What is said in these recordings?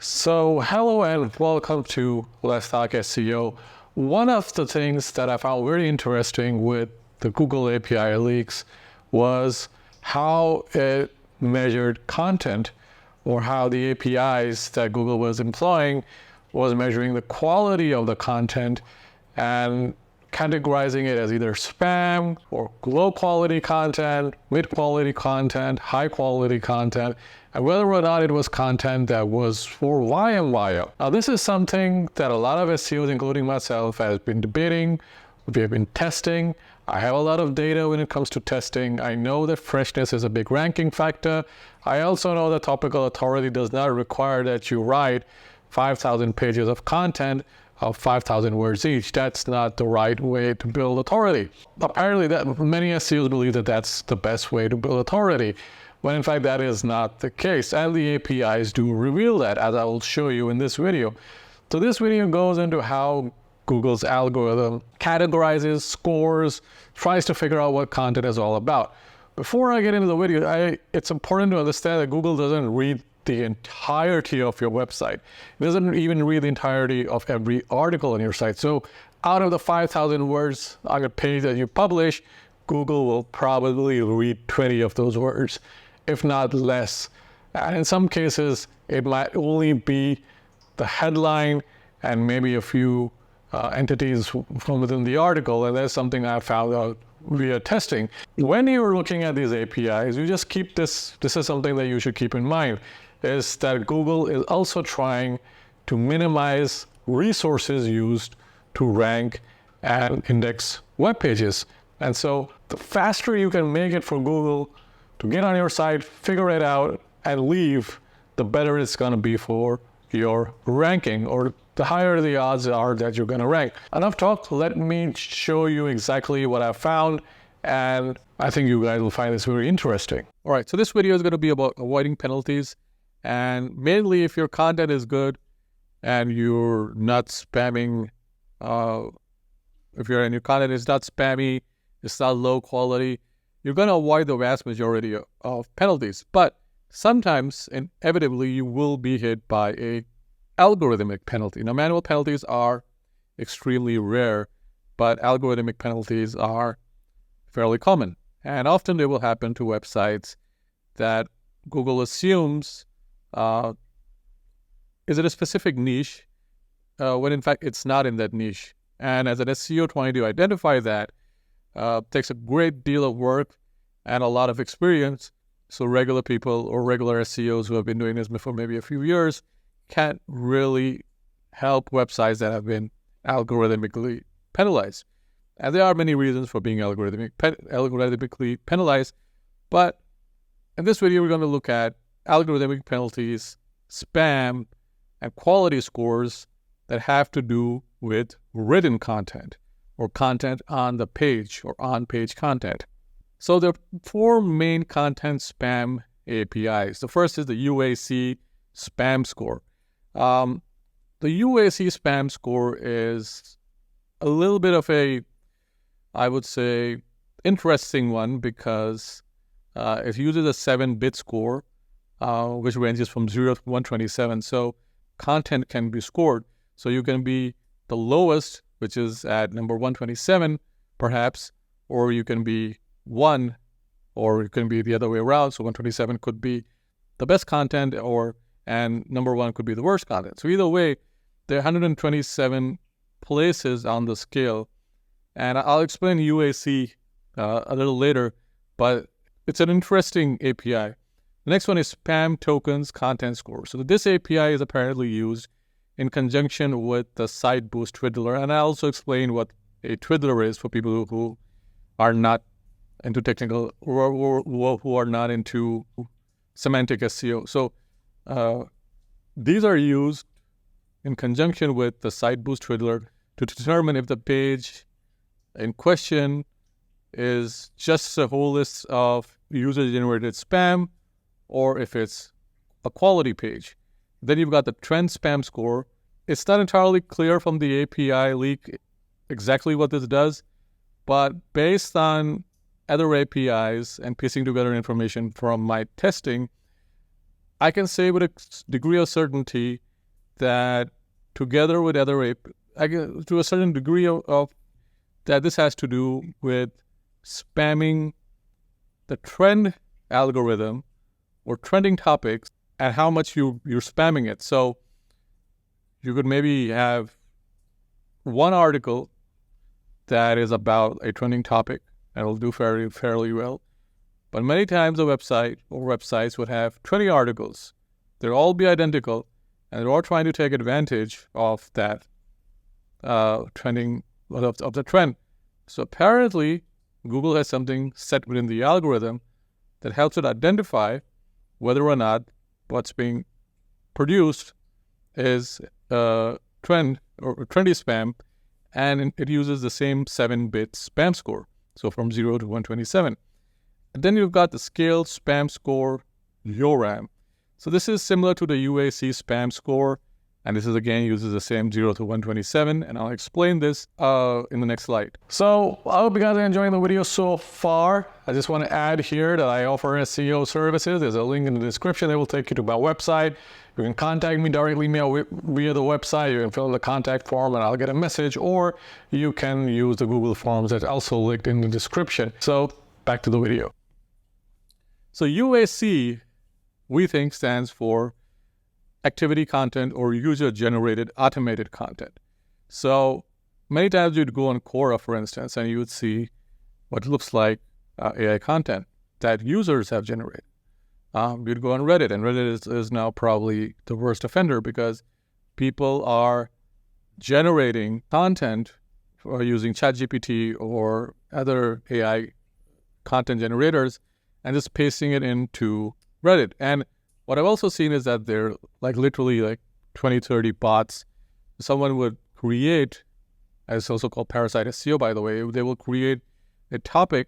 So hello and welcome to Let's Talk SEO. One of the things that I found very interesting with the Google API leaks was how it measured content, or how the APIs that Google was employing was measuring the quality of the content and categorizing it as either spam or low quality content, mid quality content, high quality content, and whether or not it was content that was for YMM Wild. Now, this is something that a lot of SEOs, including myself, has been debating. We have been testing. I have a lot of data when it comes to testing. I know that freshness is a big ranking factor. I also know that topical authority does not require that you write 5,000 pages of content of 5,000 words each. That's not the right way to build authority. Apparently, that many SEOs believe that that's the best way to build authority, when in fact that is not the case. And the APIs do reveal that, as I will show you in this video. So this video goes into how Google's algorithm categorizes, scores, tries to figure out what content is all about. Before I get into the video, it's important to understand that Google doesn't read the entirety of your website. It doesn't even read the entirety of every article on your site. So out of the 5,000 words on a page that you publish, Google will probably read 20 of those words, if not less. And in some cases, it might only be the headline and maybe a few entities from within the article. And that's something I found out via testing. When you're looking at these APIs, you just keep this is something that you should keep in mind, is that Google is also trying to minimize resources used to rank and index web pages. And so the faster you can make it for Google to get on your site, figure it out, and leave, the better it's going to be for your ranking, or the higher the odds are that you're going to rank. Enough talk, let me show you exactly what I found, and I think you guys will find this very interesting. All right, so this video is going to be about avoiding penalties, and mainly if your content is good and you're not spamming, if your content is not spammy, it's not low quality, you're going to avoid the vast majority of penalties. But sometimes, inevitably, you will be hit by a algorithmic penalty. Now, manual penalties are extremely rare, but algorithmic penalties are fairly common. And often they will happen to websites that Google assumes is in a specific niche, when in fact it's not in that niche. And as an SEO trying to identify that takes a great deal of work and a lot of experience. So regular people or regular SEOs who have been doing this for maybe a few years can't really help websites that have been algorithmically penalized. And there are many reasons for being algorithmically penalized. But in this video, we're going to look at algorithmic penalties, spam, and quality scores that have to do with written content, or content on the page, or on-page content. So there are four main content spam APIs. The first is the UAC spam score. The UAC spam score is a little bit of a, I would say, interesting one, because it uses a 7-bit score, which ranges from 0 to 127. So content can be scored. So you can be the lowest, which is at number 127, perhaps, or you can be 1, or it can be the other way around. So 127 could be the best content, and number 1 could be the worst content. So either way, there are 127 places on the scale. And I'll explain UAC a little later, but it's an interesting API. The next one is spam tokens content score. So this API is apparently used in conjunction with the site boost twiddler. And I also explain what a twiddler is for people who are not into technical, or who are not into semantic SEO. So these are used in conjunction with the site boost twiddler to determine if the page in question is just a whole list of user-generated spam, or if it's a quality page. Then you've got the trend spam score. It's not entirely clear from the API leak exactly what this does, but based on other APIs and piecing together information from my testing, I can say with a degree of certainty that together with other to a certain degree of that this has to do with spamming the trend algorithm or trending topics and how much you're spamming it. So you could maybe have one article that is about a trending topic and will do fairly well. But many times a website or websites would have 20 articles. They'll all be identical, and they're all trying to take advantage of that trending of the trend. So apparently, Google has something set within the algorithm that helps it identify whether or not what's being produced is trend or trendy spam, and it uses the same 7-bit spam score, so from 0 to 127. And then you've got the scaled spam score YORAM. So this is similar to the UAC spam score, and this is again uses the same 0 to 127, and I'll explain this in the next slide. So I hope you guys are enjoying the video so far. I just want to add here that I offer SEO services. There's a link in the description that will take you to my website. You can contact me directly via the website. You can fill in the contact form and I'll get a message, or you can use the Google Forms that's also linked in the description. So back to the video. So UAC, we think, stands for activity content or user-generated automated content. So many times you'd go on Quora, for instance, and you would see what looks like AI content that users have generated. You'd go on Reddit, and Reddit is now probably the worst offender because people are generating content using ChatGPT or other AI content generators and just pasting it into Reddit. And what I've also seen is that they're literally 20, 30 bots. Someone would create, as it's also called parasite SEO, by the way, they will create a topic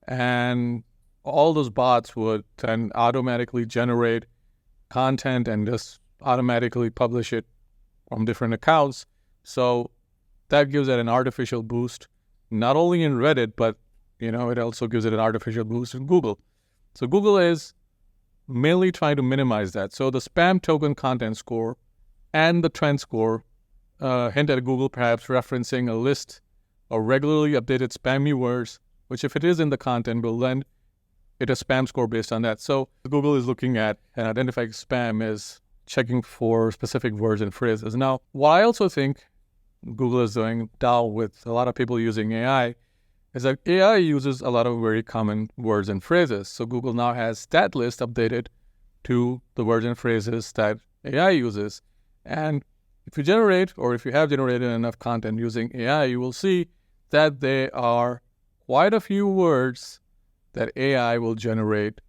and all those bots would then automatically generate content and just automatically publish it from different accounts. So that gives it an artificial boost, not only in Reddit, but it also gives it an artificial boost in Google. So Google is mainly trying to minimize that. So the spam token content score and the trend score hint at Google perhaps referencing a list of regularly updated spammy words, which if it is in the content will lend it a spam score based on that. So Google is looking at and identifying spam as checking for specific words and phrases. Now, what I also think Google is doing now with a lot of people using AI is that AI uses a lot of very common words and phrases. So Google now has that list updated to the words and phrases that AI uses. And if you generate, or if you have generated enough content using AI, you will see that there are quite a few words that AI will generate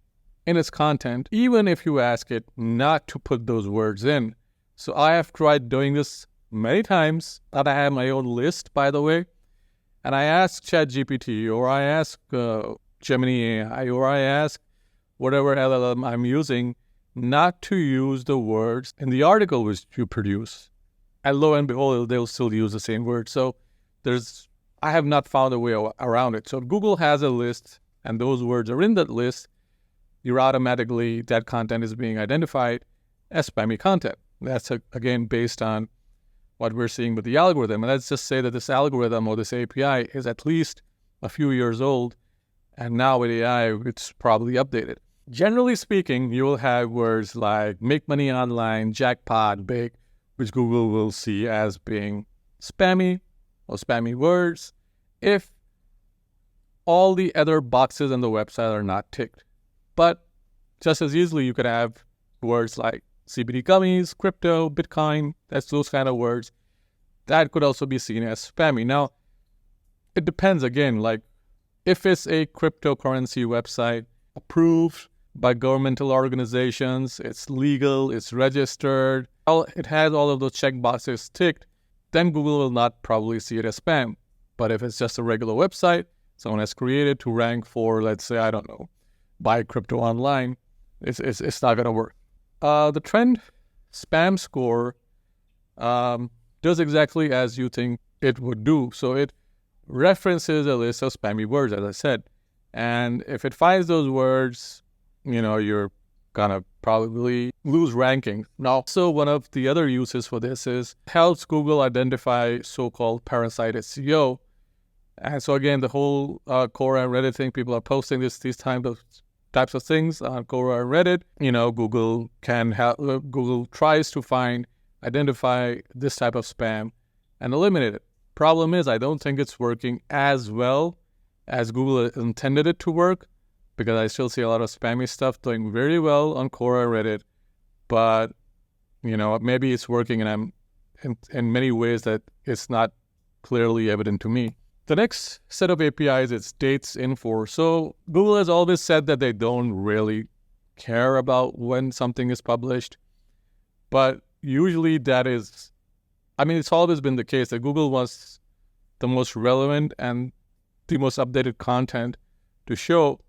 in its content, even if you ask it not to put those words in. So I have tried doing this many times, and I have my own list, by the way. And I ask ChatGPT, or I ask Gemini AI, or I ask whatever LLM I'm using not to use the words in the article which you produce. And lo and behold, they'll still use the same word. So I have not found a way around it. So if Google has a list and those words are in that list, that content is being identified as spammy content. That's, again, based on what we're seeing with the algorithm. And let's just say that this algorithm or this API is at least a few years old, and now with AI, it's probably updated. Generally speaking, you will have words like make money online, jackpot, big, which Google will see as being spammy or spammy words if all the other boxes on the website are not ticked. But just as easily, you could have words like CBD gummies, crypto, Bitcoin, that's those kind of words. That could also be seen as spammy. Now, it depends again, if it's a cryptocurrency website approved by governmental organizations, it's legal, it's registered, it has all of those check boxes ticked, then Google will not probably see it as spam. But if it's just a regular website someone has created to rank for, let's say, I don't know, buy crypto online, it's not going to work. The trend spam score does exactly as you think it would do. So it references a list of spammy words, as I said. And if it finds those words, you're going to probably lose ranking. Now, so one of the other uses for this is helps Google identify so-called parasite SEO. And so again, the whole Quora and Reddit thing, people are posting these types of things on Quora and Reddit. Google Google tries to identify this type of spam and eliminate it. Problem is, I don't think it's working as well as Google intended it to work, because I still see a lot of spammy stuff doing very well on Quora and Reddit. But maybe it's working, and I'm in many ways that it's not clearly evident to me. The next set of APIs is dates info. So Google has always said that they don't really care about when something is published, but usually it's always been the case that Google wants the most relevant and the most updated content to show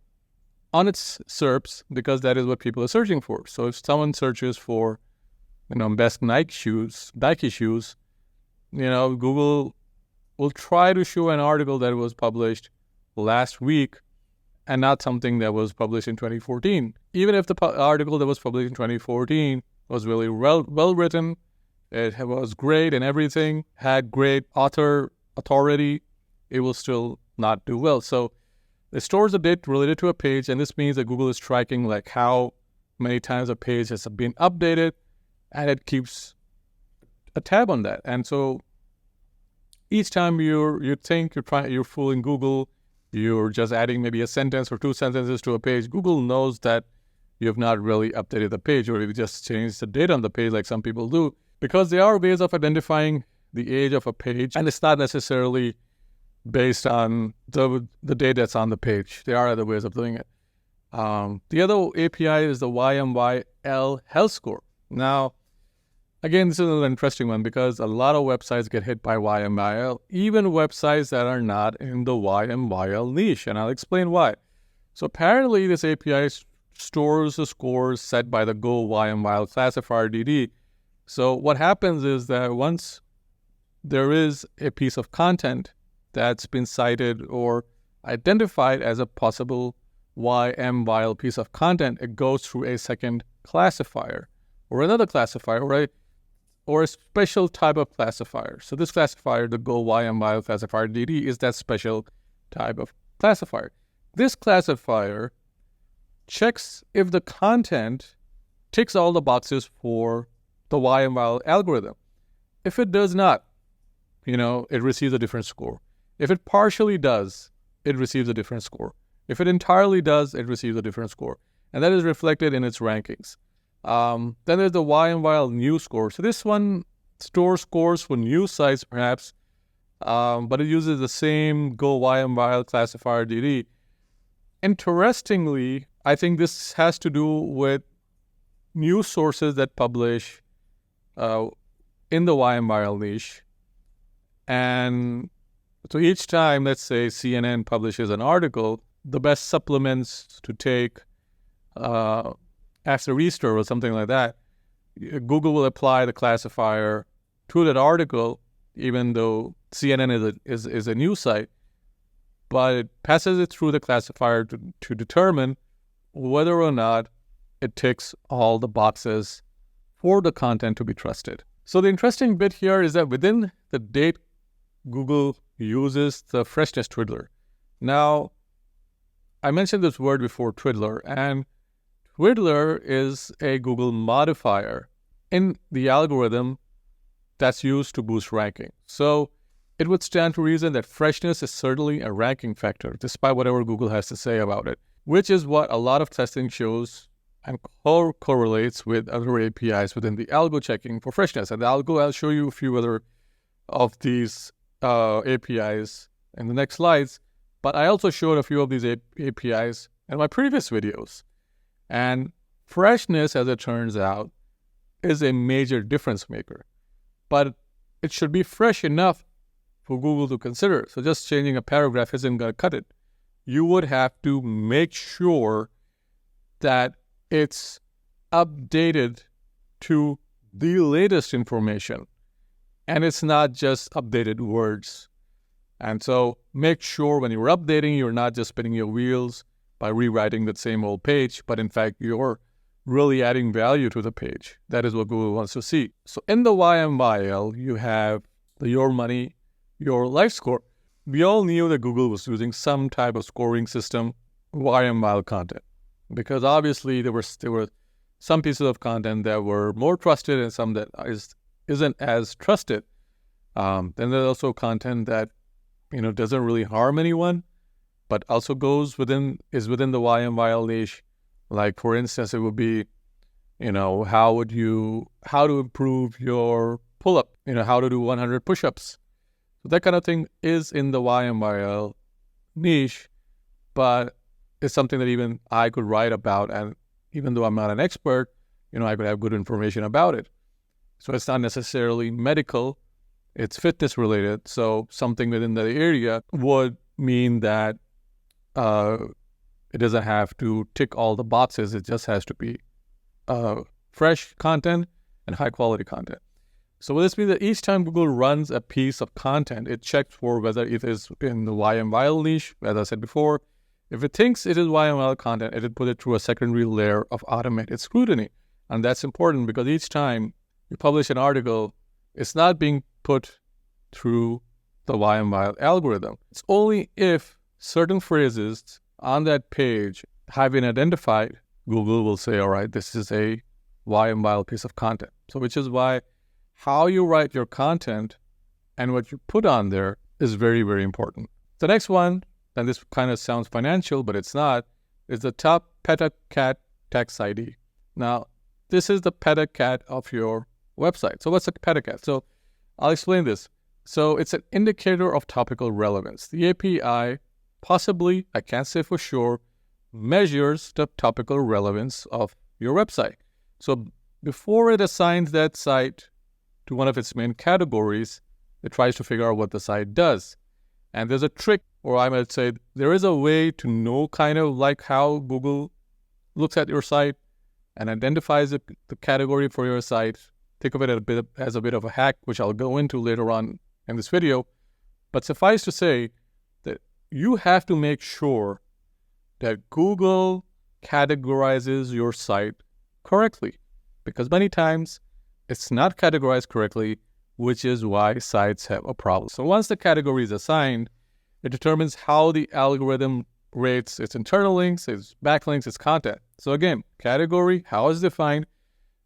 on its SERPs, because that is what people are searching for. So if someone searches for, best Nike shoes, Google will try to show an article that was published last week and not something that was published in 2014. Even if the article that was published in 2014 was really well written, it was great and everything, had great author authority, it will still not do well. So it stores a date related to a page, and this means that Google is tracking like how many times a page has been updated, and it keeps a tab on that. And so each time you think you're fooling Google, you're just adding maybe a sentence or two sentences to a page, Google knows that you have not really updated the page, or you just changed the date on the page like some people do, because there are ways of identifying the age of a page, and it's not necessarily based on the date that's on the page. There are other ways of doing it. The other API is the YMYL health score. Now, again, this is an interesting one because a lot of websites get hit by YMYL, even websites that are not in the YMYL niche, and I'll explain why. So apparently this API stores the scores set by the Go YMYL classifier DD. So what happens is that once there is a piece of content that's been cited or identified as a possible YMYL piece of content, it goes through a second classifier or another classifier or a special type of classifier. So this classifier, the Go YMYL classifier DD, is that special type of classifier. This classifier checks if the content ticks all the boxes for the YMYL algorithm. If it does not, it receives a different score. If it partially does, it receives a different score. If it entirely does, it receives a different score. And that is reflected in its rankings. Then there's the YMYL news score. So this one stores scores for news sites, perhaps, but it uses the same Go YMYL classifier DD. Interestingly, I think this has to do with news sources that publish in the YMYL niche. And so each time, let's say CNN publishes an article, the best supplements to take after Easter or something like that, Google will apply the classifier to that article, even though CNN is a news site, but it passes it through the classifier to determine whether or not it ticks all the boxes for the content to be trusted. So the interesting bit here is that within the date, Google uses the freshness twiddler. Now, I mentioned this word before, twiddler, and twiddler is a Google modifier in the algorithm that's used to boost ranking. So it would stand to reason that freshness is certainly a ranking factor, despite whatever Google has to say about it, which is what a lot of testing shows and correlates with other APIs within the algo checking for freshness. And I'll show you a few other of these APIs in the next slides, but I also showed a few of these APIs in my previous videos. And freshness, as it turns out, is a major difference maker, but it should be fresh enough for Google to consider. So just changing a paragraph isn't going to cut it. You would have to make sure that it's updated to the latest information, and it's not just updated words. And so make sure when you're updating, you're not just spinning your wheels by rewriting the same old page, but in fact, you're really adding value to the page. That is what Google wants to see. So in the YMYL, you have the Your Money, Your Life score. We all knew that Google was using some type of scoring system, YMYL content, because obviously there were some pieces of content that were more trusted and some that isn't as trusted. Then there's also content that doesn't really harm anyone, but also is within the YMYL niche. Like, for instance, it would be, how to improve your pull-up, how to do 100 push-ups. So that kind of thing is in the YMYL niche, but it's something that even I could write about. And even though I'm not an expert, I could have good information about it. So it's not necessarily medical, it's fitness related. So something within that area would mean that it doesn't have to tick all the boxes. It just has to be fresh content and high quality content. So what this means that each time Google runs a piece of content, it checks for whether it is in the YMYL niche. As I said before, if it thinks it is YMYL content, it will put it through a secondary layer of automated scrutiny. And that's important because each time you publish an article, it's not being put through the YMYL algorithm. It's only if certain phrases on that page have been identified, Google will say, all right, this is a YMYL piece of content. So which is why how you write your content and what you put on there is very, very important. The next one, and this kind of sounds financial, but it's not, is the top PACAT text ID. Now, this is the PACAT of your website. So what's a PACAT? So I'll explain this. So it's an indicator of topical relevance. The API possibly, I can't say for sure, measures the topical relevance of your website. So before it assigns that site to one of its main categories, it tries to figure out what the site does. And there's a trick, or I might say there is a way to know kind of like how Google looks at your site and identifies the category for your site. Think of it as a bit of a hack, which I'll go into later on in this video. But suffice to say that you have to make sure that Google categorizes your site correctly, because many times it's not categorized correctly, which is why sites have a problem. So once the category is assigned, it determines how the algorithm rates its internal links, its backlinks, its content. So again, category, how it's defined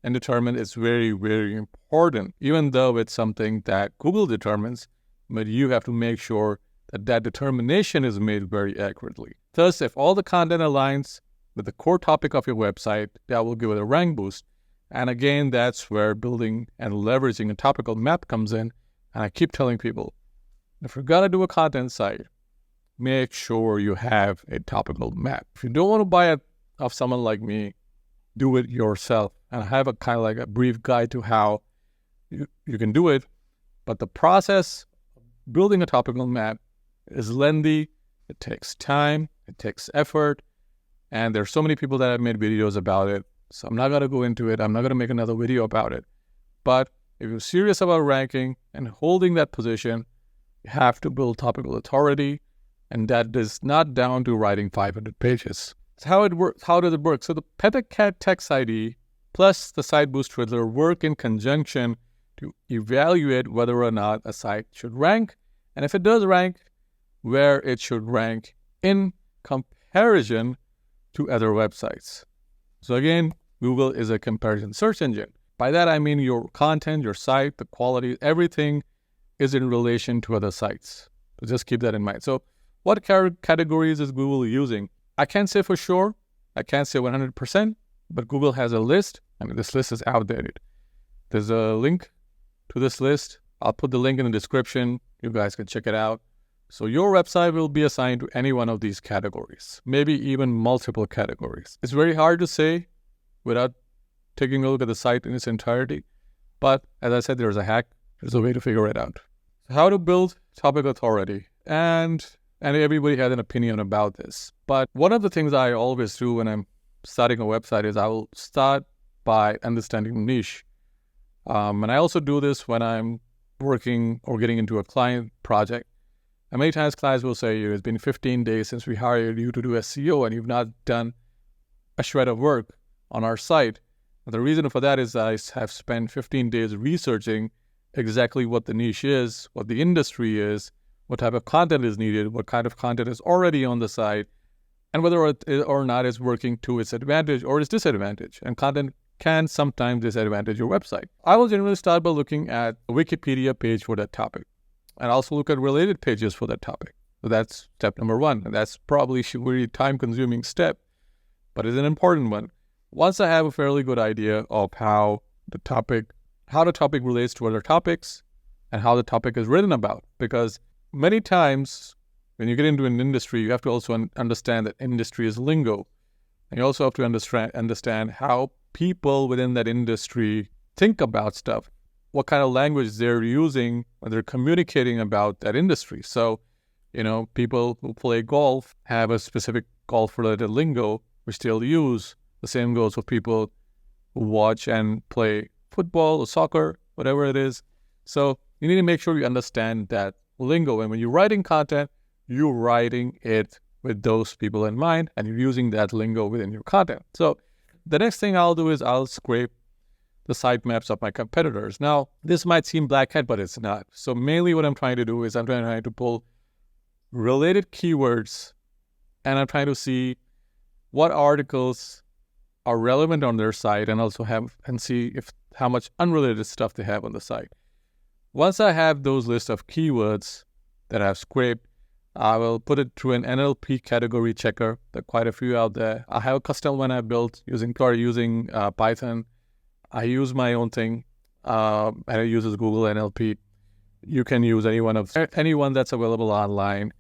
and determined is very, very important, even though it's something that Google determines, but you have to make sure that that determination is made very accurately. Thus, if all the content aligns with the core topic of your website, that will give it a rank boost. And again, that's where building and leveraging a topical map comes in. And I keep telling people, if you're going to do a content site, make sure you have a topical map. If you don't want to buy it off someone like me, do it yourself. And I have a kind of like a brief guide to how you can do it. But the process of building a topical map is lengthy. It takes time. It takes effort. And there's so many people that have made videos about it. So I'm not going to go into it. I'm not going to make another video about it. But if you're serious about ranking and holding that position, you have to build topical authority. And that is not down to writing 500 pages. So how it works? How does it work? So the PACAT text ID plus the site boost fiddler work in conjunction to evaluate whether or not a site should rank. And if it does rank, where it should rank in comparison to other websites. So again, Google is a comparison search engine. By that, I mean your content, your site, the quality, everything is in relation to other sites. So just keep that in mind. So what categories is Google using? I can't say for sure. I can't say 100%, but Google has a list, and this list is outdated. There's a link to this list. I'll put the link in the description. You guys can check it out. So your website will be assigned to any one of these categories, maybe even multiple categories. It's very hard to say without taking a look at the site in its entirety. But as I said, there's a hack. There's a way to figure it out. So how to build topic authority. And everybody has an opinion about this. But one of the things I always do when I'm starting a website is I will start by understanding the niche. And I also do this when I'm working or getting into a client project. And many times clients will say, it's been 15 days since we hired you to do SEO and you've not done a shred of work. on our site. And the reason for that is I have spent 15 days researching exactly what the niche is, what the industry is, what type of content is needed, what kind of content is already on the site, and whether or not it's working to its advantage or its disadvantage. And content can sometimes disadvantage your website. I will generally start by looking at a Wikipedia page for that topic, and also look at related pages for that topic. So that's step number one. And that's probably a very time-consuming step, but it's an important one. Once I have a fairly good idea of how the topic relates to other topics and how the topic is written about, because many times when you get into an industry, you have to also understand that industry is lingo. And you also have to understand how people within that industry think about stuff, what kind of language they're using when they're communicating about that industry. So, people who play golf have a specific golf-related lingo which they'll use. The same goes for people who watch and play football or soccer, whatever it is. So you need to make sure you understand that lingo. And when you're writing content, you're writing it with those people in mind, and you're using that lingo within your content. So the next thing I'll do is I'll scrape the sitemaps of my competitors. Now, this might seem black hat, but it's not. So mainly what I'm trying to do is I'm trying to pull related keywords, and I'm trying to see what articles are relevant on their site, and also see how much unrelated stuff they have on the site. Once I have those lists of keywords that I've scraped, I will put it through an NLP category checker. There are quite a few out there. I have a custom one I built using Python. I use my own thing, and it uses Google NLP. You can use anyone that's available online.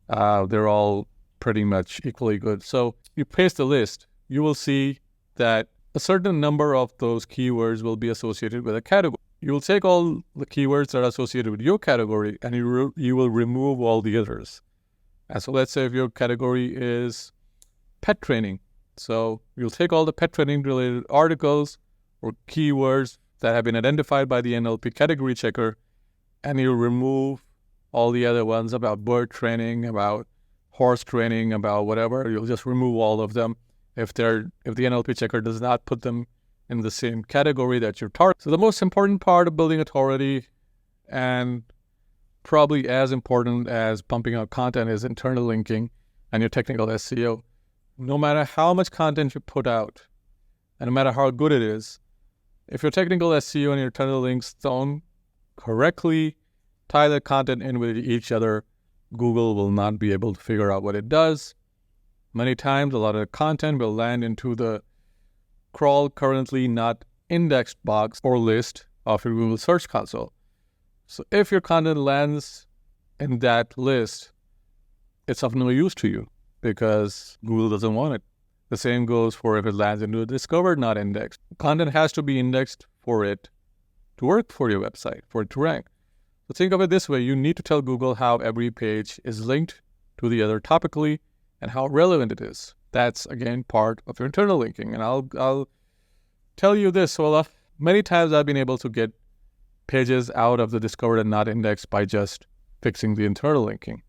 They're all pretty much equally good. So you paste the list, you will see that a certain number of those keywords will be associated with a category. You will take all the keywords that are associated with your category, and you will remove all the others. And so let's say if your category is pet training. So you'll take all the pet training related articles or keywords that have been identified by the NLP category checker, and you remove all the other ones about bird training, about horse training, about whatever. You'll just remove all of them if the NLP checker does not put them in the same category that you're targeting. So the most important part of building authority, and probably as important as pumping out content, is internal linking and your technical SEO. No matter how much content you put out, and no matter how good it is, if your technical SEO and your internal links don't correctly tie the content in with each other, Google will not be able to figure out what it does. Many times, a lot of the content will land into the crawl currently not indexed box or list of your Google Search Console. So if your content lands in that list, it's of no use to you because Google doesn't want it. The same goes for if it lands into a discovered not indexed. Content has to be indexed for it to work for your website, for it to rank. So think of it this way. You need to tell Google how every page is linked to the other topically and how relevant it is. That's, again, part of your internal linking. And I'll tell you this, Ola. Many times I've been able to get pages out of the discovered and not indexed by just fixing the internal linking.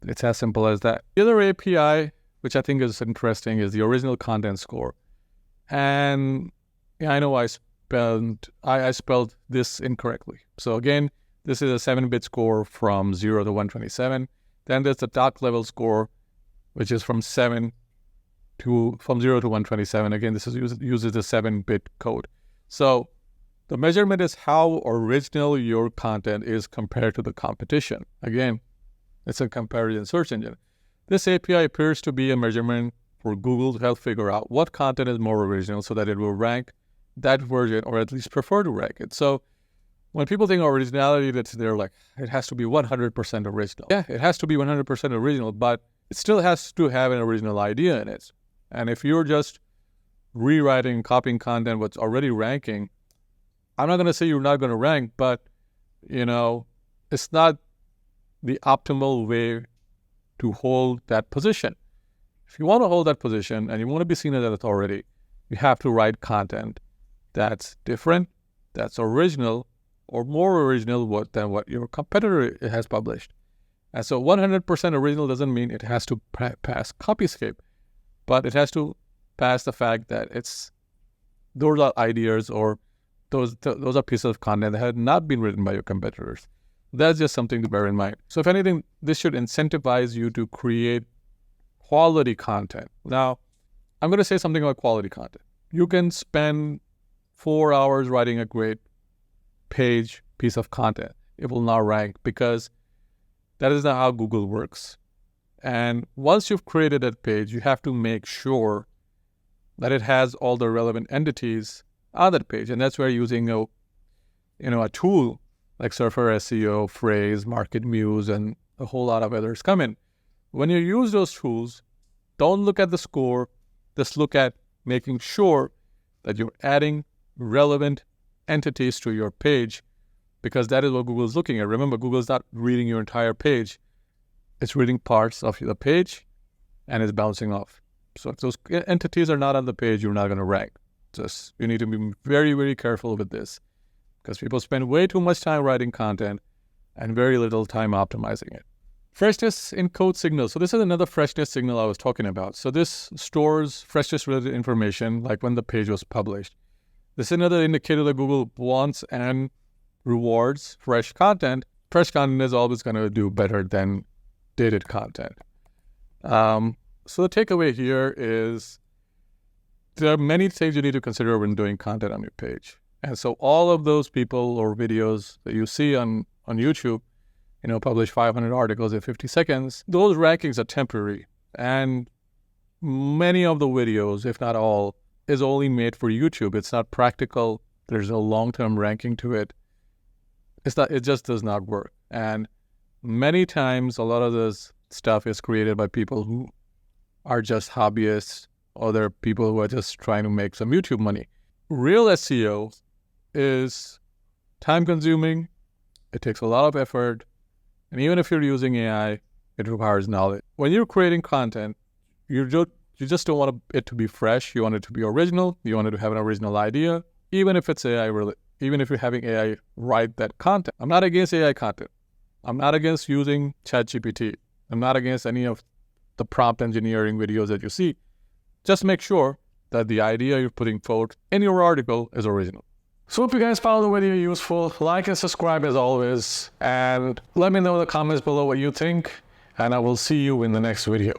It's as simple as that. The other API, which I think is interesting, is the original content score. And I know I spelled this incorrectly. So again, this is a 7-bit score from 0 to 127. Then there's the doc level score, which is from 0 to 127. Again, this uses the 7-bit code. So the measurement is how original your content is compared to the competition. Again, it's a comparison search engine. This API appears to be a measurement for Google to help figure out what content is more original so that it will rank that version, or at least prefer to rank it. So when people think of originality, they're like, it has to be 100% original. Yeah, it has to be 100% original, but it still has to have an original idea in it. And if you're just rewriting, copying content what's already ranking, I'm not going to say you're not going to rank, but, it's not the optimal way to hold that position. If you want to hold that position and you want to be seen as an authority, you have to write content that's different, that's original, or more original than what your competitor has published. And so 100% original doesn't mean it has to pass Copyscape, but it has to pass the fact that it's those are ideas or those are pieces of content that had not been written by your competitors. That's just something to bear in mind. So if anything, this should incentivize you to create quality content. Now, I'm going to say something about quality content. You can spend 4 hours writing a great piece of content. It will not rank because that is not how Google works. And once you've created that page, you have to make sure that it has all the relevant entities on that page. And that's where using a tool like Surfer SEO, Phrase, Market Muse, and a whole lot of others come in. When you use those tools, don't look at the score. Just look at making sure that you're adding relevant entities to your page, because that is what Google's looking at. Remember, Google's not reading your entire page. It's reading parts of the page and it's bouncing off. So if those entities are not on the page, you're not going to rank. You need to be very, very careful with this, because people spend way too much time writing content and very little time optimizing it. Freshness encode signal. So this is another freshness signal I was talking about. So this stores freshness-related information, like when the page was published. This is another indicator that Google wants and rewards fresh content. Fresh content is always going to do better than dated content. So the takeaway here is there are many things you need to consider when doing content on your page. And so all of those people or videos that you see on YouTube, publish 500 articles in 50 seconds, those rankings are temporary. And many of the videos, if not all, is only made for YouTube. It's not practical. There's no long-term ranking to it. It just does not work. And many times, a lot of this stuff is created by people who are just hobbyists, or they're people who are just trying to make some YouTube money. Real SEO is time-consuming. It takes a lot of effort. And even if you're using AI, it requires knowledge. When you're creating content, you just don't want it to be fresh. You want it to be original. You want it to have an original idea, even if it's even if you're having AI write that content. I'm not against AI content. I'm not against using ChatGPT. I'm not against any of the prompt engineering videos that you see. Just make sure that the idea you're putting forward in your article is original. So if you guys found the video useful, like and subscribe as always, and let me know in the comments below what you think, and I will see you in the next video.